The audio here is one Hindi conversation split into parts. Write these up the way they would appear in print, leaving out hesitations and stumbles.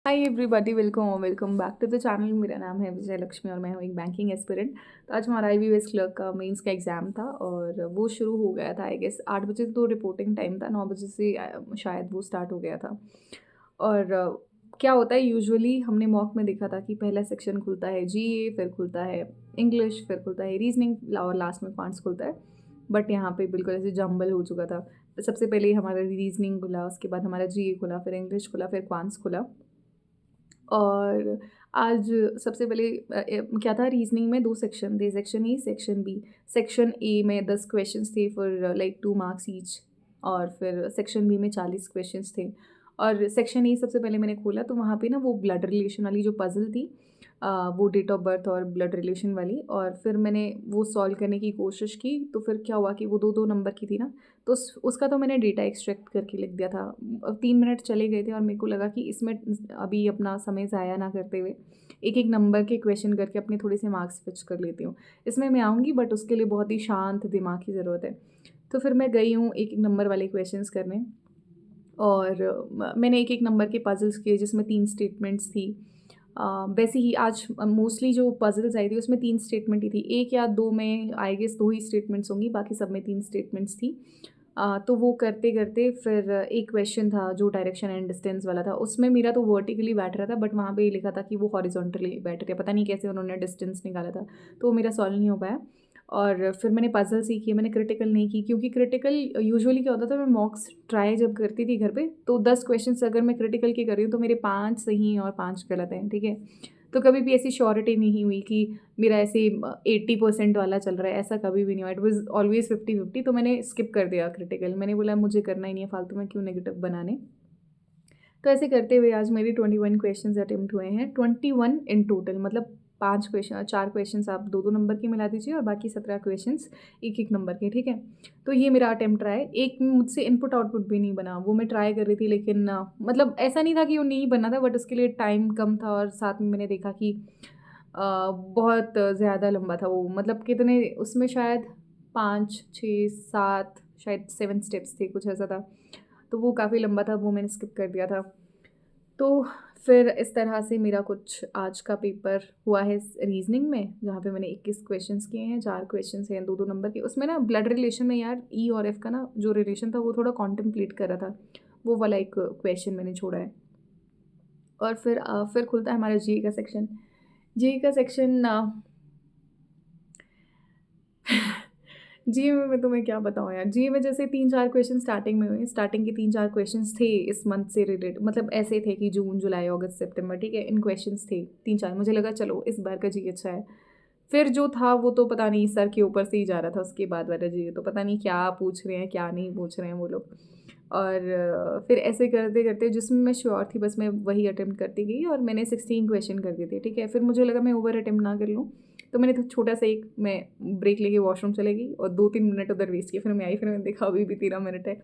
हाय एवरीबॉडी, वेलकम और welcome back to the channel. मेरा नाम है विजय लक्ष्मी और मैं हूँ एक बैंकिंग एस्पिरेंट। तो आज हमारा आईबीएस क्लर्क का मेंस का एग्ज़ाम था और वो शुरू हो गया था। आई गेस 8 बजे तो रिपोर्टिंग टाइम था, 9 बजे से शायद वो स्टार्ट हो गया था। और क्या होता है यूजुअली हमने मॉक में देखा था कि पहला सेक्शन खुलता है जीए, फिर खुलता है इंग्लिश, फिर खुलता है रीजनिंग और लास्ट में क्वांट्स खुलता है। बट यहाँ पे बिल्कुल ऐसे जंबल हो चुका था। तो सबसे पहले ही हमारा रीजनिंग खुला, उसके बाद हमारा जीए खुला, फिर इंग्लिश खुला, फिर क्वांट्स खुला। और आज सबसे पहले क्या था, रीजनिंग में 2 सेक्शन थे, section A, section B. Section A में 10 क्वेश्चंस थे फॉर लाइक 2 मार्क्स ईच, और फिर सेक्शन बी में 40 क्वेश्चंस थे। और सेक्शन ए सबसे पहले मैंने खोला तो वहाँ पे ना वो ब्लड रिलेशन वाली जो पज़ल थी, वो डेट ऑफ बर्थ और ब्लड रिलेशन वाली, और फिर मैंने वो सॉल्व करने की कोशिश की। तो फिर क्या हुआ कि वो 2-2 नंबर की थी ना, तो उसका तो मैंने डेटा एक्सट्रैक्ट करके लिख दिया था। 3 मिनट चले गए थे और मेरे को लगा कि इसमें अभी अपना समय ज़ाया ना करते हुए एक एक नंबर के क्वेश्चन करके अपने थोड़े से मार्क्स फिच कर लेती हूँ। इसमें मैं आऊँगी बट उसके लिए बहुत ही शांत दिमाग की ज़रूरत है। तो फिर मैं गई हूँ एक एक नंबर वाले क्वेश्चंस करने, और मैंने एक एक नंबर के पजल्स किए जिसमें 3 स्टेटमेंट्स थी। वैसे ही आज मोस्टली जो पजल्स आई थी उसमें 3 स्टेटमेंट ही थी। 1 या 2 में आई गेस 2 ही स्टेटमेंट्स होंगी, बाकी सब में 3 स्टेटमेंट्स थी। तो वो करते-करते फिर एक क्वेश्चन था जो डायरेक्शन एंड डिस्टेंस वाला था, उसमें मेरा तो वर्टिकली बैठ रहा था बट वहाँ पे ये लिखा था कि वो हॉरिज़ॉन्टली बैठ गया, पता नहीं कैसे उन्होंने डिस्टेंस निकाला था, तो वो मेरा सॉल्व नहीं हो पाया। और फिर मैंने पज़ल सीखी, मैंने क्रिटिकल नहीं की क्योंकि क्रिटिकल यूजुअली क्या होता था, मैं मॉक्स ट्राई जब करती थी घर पे तो 10 क्वेश्चंस अगर मैं क्रिटिकल के कर रही हूँ तो मेरे 5 सही हैं और 5 गलत हैं, ठीक है? तो कभी भी ऐसी श्योरिटी नहीं हुई कि मेरा ऐसे 80% वाला चल रहा है, ऐसा कभी भी नहीं हुआ। इट वाज़ ऑलवेज़ 50-50, तो मैंने स्किप कर दिया क्रिटिकल। मैंने बोला मुझे करना ही नहीं है, फालतू में क्यों नेगेटिव बनाने। तो ऐसे करते हुए आज मेरी 21 क्वेश्चंस अटेम्प्ट हुए हैं, 21 इन टोटल, मतलब 5 क्वेश्चन, 4 क्वेश्चंस आप 2-2 नंबर के मिला दीजिए और बाकी 17 क्वेश्चंस एक-एक नंबर के, ठीक है? तो ये मेरा अटेम्प्ट रहा है। एक मुझसे इनपुट आउटपुट भी नहीं बना, वो मैं ट्राई कर रही थी लेकिन मतलब ऐसा नहीं था कि वो नहीं बना था, बट उसके लिए टाइम कम था और साथ में मैंने देखा कि बहुत ज़्यादा लंबा था वो, मतलब कितने उसमें शायद 5, 6, 7 शायद 7 स्टेप्स थे, कुछ ऐसा था। तो वो काफ़ी लंबा था, वो मैंने स्किप कर दिया था। तो फिर इस तरह से मेरा कुछ आज का पेपर हुआ है रीजनिंग में, जहाँ पे मैंने 21 क्वेश्चंस किए हैं, 4 क्वेश्चंस हैं 2-2 नंबर के। उसमें ना ब्लड रिलेशन में यार ई और एफ का ना जो रिलेशन था वो थोड़ा कॉन्टेम्प्लेट कर रहा था, वो वाला एक क्वेश्चन मैंने छोड़ा है। और फिर खुलता है हमारा जीए का सेक्शन। जीए का सेक्शन जीए में मैं तुम्हें क्या बताऊँ यार, जीए में जैसे 3-4 क्वेश्चन स्टार्टिंग में हुए, स्टार्टिंग के 3-4 क्वेश्चंस थे इस मंथ से रिलेटेड, मतलब ऐसे थे कि जून, जुलाई, अगस्त, सितंबर, ठीक है? इन क्वेश्चंस थे 3-4, मुझे लगा चलो इस बार का जीए अच्छा है। फिर जो था वो तो पता नहीं सर के ऊपर से ही जा रहा था, उसके बाद वाला जीए तो पता नहीं क्या पूछ रहे हैं, क्या नहीं पूछ रहे हैं वो लोग। और फिर ऐसे करते-करते जिसमें मैं श्योर थी बस मैं वही अटेम्प्ट करती गई और मैंने 16 क्वेश्चन कर दिए थे, ठीक है? फिर मुझे लगा मैं ओवर अटेम्प्ट ना कर लूँ, तो मैंने तो छोटा-सा एक मैं ब्रेक लेके वॉशरूम चली गई और 2-3 मिनट उधर वेस्ट किए। फिर मैं आई, फिर मैंने देखा अभी भी 13 मिनट है,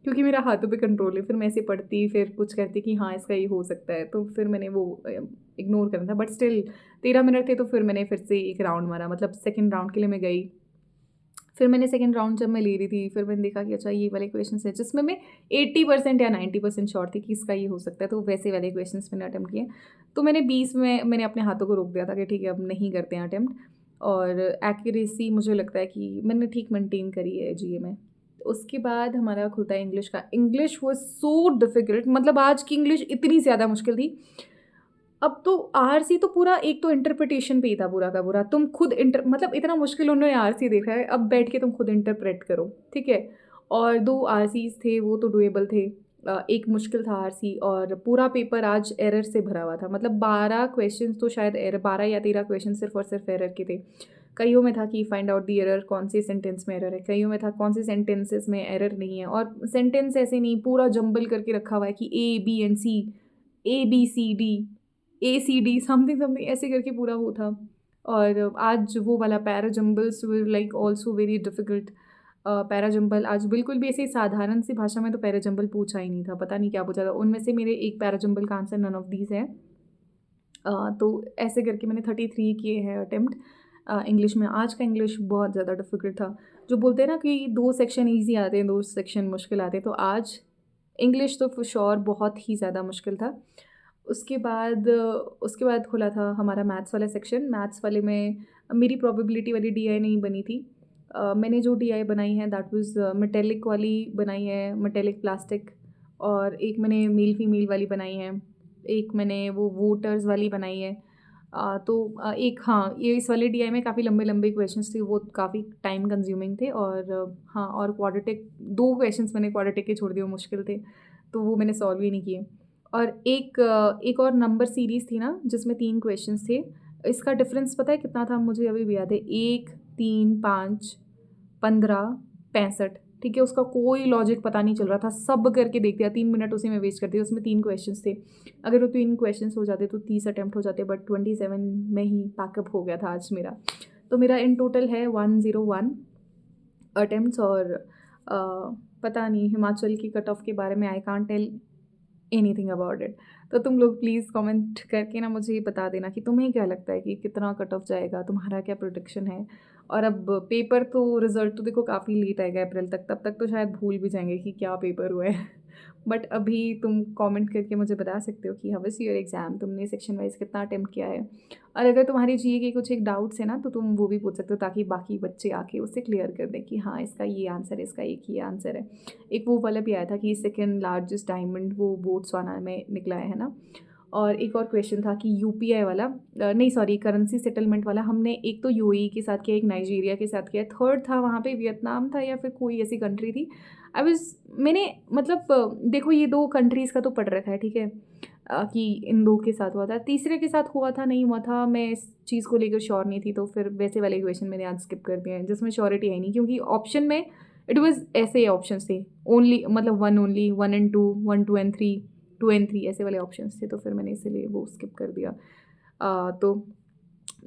क्योंकि मेरा हाथों पे कंट्रोल है। फिर मैं ऐसे पढ़ती, फिर कुछ करती कि हाँ, इसका ये हो सकता है, तो फिर मैंने वो इग्नोर करना था, बट स्टिल 13 मिनट थे तो फिर मैंने फिर से एक राउंड मारा, मतलब सेकंड राउंड के लिए मैं गई। फिर मैंने सेकंड राउंड जब मैं ले रही थी, फिर मैंने देखा कि अच्छा ये वाले क्वेश्चंस हैं जिसमें मैं 80% या 90% श्योर थी कि इसका ये हो सकता है, तो वैसे वाले क्वेश्चंस मैंने अटेम्प्ट किए। तो मैंने 20 में मैंने अपने हाथों को रोक दिया था कि ठीक है अब नहीं करते हैं अटेम्प्ट। और एक्यूरेसी मुझे लगता है कि मैंने ठीक मेंटेन करी है जीए में। उसके बाद हमारा खुलता है इंग्लिश का। इंग्लिश वाज़ सो डिफ़िकल्ट, मतलब आज की इंग्लिश इतनी ज़्यादा मुश्किल थी। अब तो आरसी तो पूरा एक तो इंटरप्रिटेशन पे ही था पूरा का पूरा। तुम खुद मतलब इतना मुश्किल उन्होंने आरसी देखा है, अब बैठ के तुम खुद इंटरप्रेट करो, ठीक है? और 2 आरसीज़ थे वो तो डुएबल थे। एक मुश्किल था आरसी और पूरा पेपर आज एरर से भरा हुआ था। मतलब 12 क्वेश्चंस तो शायद 12 या 13 क्वेश्चन सिर्फ़ और सिर्फ़ एरर के थे। कइयों में था कि फाइंड आउट द एरर, कौन से सेंटेंस में एरर है, कइयों में था कौन से सेंटेंसेस में एरर नहीं है, और सेंटेंस ऐसे नहीं पूरा जंबल करके रखा हुआ है कि A, B and C, A, B, C, D, ACD something something ऐसे करके पूरा वो था। और आज वो वाला parajumbles were like also very difficult. Parajumble आज बिल्कुल भी ऐसे साधारण सी भाषा में तो पैराजंबल पूछा ही नहीं था, पता नहीं क्या पूछा था। उनमें से मेरे एक पैराजंबल का आंसर नन ऑफ दीज़ है। तो ऐसे करके मैंने 33 किए हैं अटेम्प्ट इंग्लिश में। आज का इंग्लिश बहुत ज़्यादा डिफ़िकल्ट था। जो बोलते हैं ना कि 2 सेक्शन ईज़ी आते हैं, 2 सेक्शन मुश्किल आते हैं, तो आज इंग्लिश तो फ़ॉर श्योर बहुत ही ज़्यादा मुश्किल था। उसके बाद खुला था हमारा मैथ्स वाला सेक्शन। मैथ्स वाले में मेरी प्रोबेबिलिटी वाली डीआई नहीं बनी थी। मैंने जो डीआई बनाई है दैट वाज़ मेटेलिक वाली बनाई है, मेटेलिक प्लास्टिक। और एक मैंने मेल फीमेल वाली बनाई है, एक मैंने वो वोटर्स वाली बनाई है। एक हाँ, ये इस वाले डीआई में काफ़ी लंबे-लंबे क्वेश्चंस थे, वो काफ़ी टाइम कंज्यूमिंग थे। और हाँ, और क्वाड्रेटिक 2 क्वेश्चंस मैंने क्वाड्रेटिक के छोड़ दिए, वो मुश्किल थे, तो वो मैंने सॉल्व ही नहीं किए। और एक और नंबर सीरीज़ थी ना जिसमें 3 क्वेश्चंस थे। इसका डिफ़रेंस पता है कितना था? मुझे अभी भी याद है, 1, 3, 5, 15, 65। ठीक है, उसका कोई लॉजिक पता नहीं चल रहा था, सब करके देख दिया, 3 मिनट उसी में वेस्ट कर दिए। उसमें 3 क्वेश्चंस थे, अगर वो 3 क्वेश्चंस हो जाते तो 30 अटेम्प्ट हो जाते, बट 27 में ही पैकअप हो गया था आज मेरा। तो मेरा इन टोटल है 101 अटेम्प्ट्स। और पता नहीं हिमाचल की कट ऑफ के बारे में I can't tell anything about it. तो तुम लोग प्लीज़ कमेंट करके ना मुझे ये बता देना कि तुम्हें क्या लगता है कि कितना कट ऑफ जाएगा, तुम्हारा क्या प्रोडिक्शन है। और अब पेपर तो रिज़ल्ट तो देखो काफ़ी लेट आएगा अप्रैल तक, तब तक तो शायद भूल भी जाएंगे कि क्या पेपर हुआ है। बट अभी तुम कमेंट करके मुझे बता सकते हो कि हाउ वाज योर एग्ज़ाम, तुमने सेक्शन वाइज कितना अटेम्प्ट किया है। और अगर तुम्हारी जीए के कुछ एक डाउट्स है ना तो तुम वो भी पूछ सकते हो, ताकि बाकी बच्चे आके उससे क्लियर कर दें कि हाँ इसका ये आंसर है, इसका एक ये आंसर है। एक वो वाला भी आया था कि सेकंड लार्जेस्ट डायमंड वो बोट्सवाना में निकला है ना। और एक और क्वेश्चन था कि यूपीआई वाला, नहीं सॉरी, करेंसी सेटलमेंट वाला, हमने एक तो यूएई के साथ किया, एक नाइजीरिया के साथ किया, थर्ड था वहाँ पे वियतनाम था या फिर कोई ऐसी कंट्री थी। आई वाज मैंने मतलब देखो ये 2 कंट्रीज़ का तो पढ़ रखा है, ठीक है, कि इन 2 के साथ हुआ था, तीसरे के साथ हुआ था नहीं हुआ था, मैं इस चीज़ को लेकर श्योर नहीं थी। तो फिर वैसे वाले क्वेश्चन मैंने आज स्किप कर दिए हैं जिसमें श्योरिटी है नहीं, क्योंकि ऑप्शन में इट वाज़ ऐसे ही ऑप्शंस थे, ओनली मतलब 1 ओनली, 1 एंड 2, 1, 2 एंड 3, 2 एंड 3 ऐसे वाले ऑप्शंस थे, तो फिर मैंने इसीलिए वो स्किप कर दिया। तो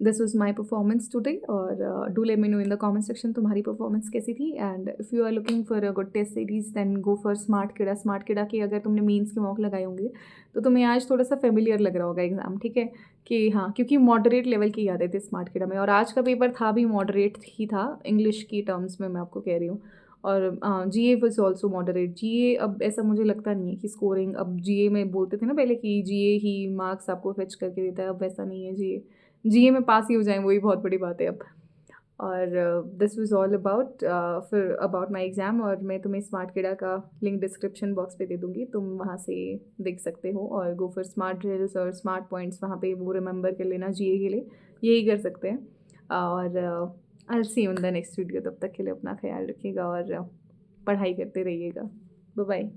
this was my performance today. और do let me know in the comment section तुम्हारी परफॉर्मेंस कैसी थी। And if you are looking for a good test series then go for smart Kida. Smart Kida के अगर तुमने मीन्स के मॉक लगाए होंगे तो तुम्हें आज थोड़ा सा फेमिलियर लग रहा होगा एग्जाम, ठीक है, कि हाँ, क्योंकि मॉडरेट लेवल की यादें थे स्मार्ट किडा में, और आज का पेपर था भी मॉडरेट ही था इंग्लिश की टर्म्स में, मैं आपको कह रही हूँ। और जीए वॉज ऑल्सो मॉडरेट। जीए अब ऐसा मुझे लगता नहीं है कि स्कोरिंग, अब जीए में बोलते थे ना पहले कि जीए ही मार्क्स आपको फेच करके देता है, अब वैसा नहीं है। जीए जीए में पास ही हो जाएँ वही बहुत बड़ी बात है अब। और दिस वाज़ ऑल अबाउट फिर अबाउट माय एग्ज़ाम। और मैं तुम्हें स्मार्ट किडा का लिंक डिस्क्रिप्शन बॉक्स पे दे दूँगी, तुम वहाँ से देख सकते हो। और गो फॉर स्मार्ट ड्रिल्स और स्मार्ट पॉइंट्स, वहाँ पे वो रिमेंबर कर लेना जीए के लिए, यही कर सकते हैं। और I will see you in the next video. तब तक के लिए अपना ख्याल रखिएगा और पढ़ाई करते रहिएगा। Bye bye.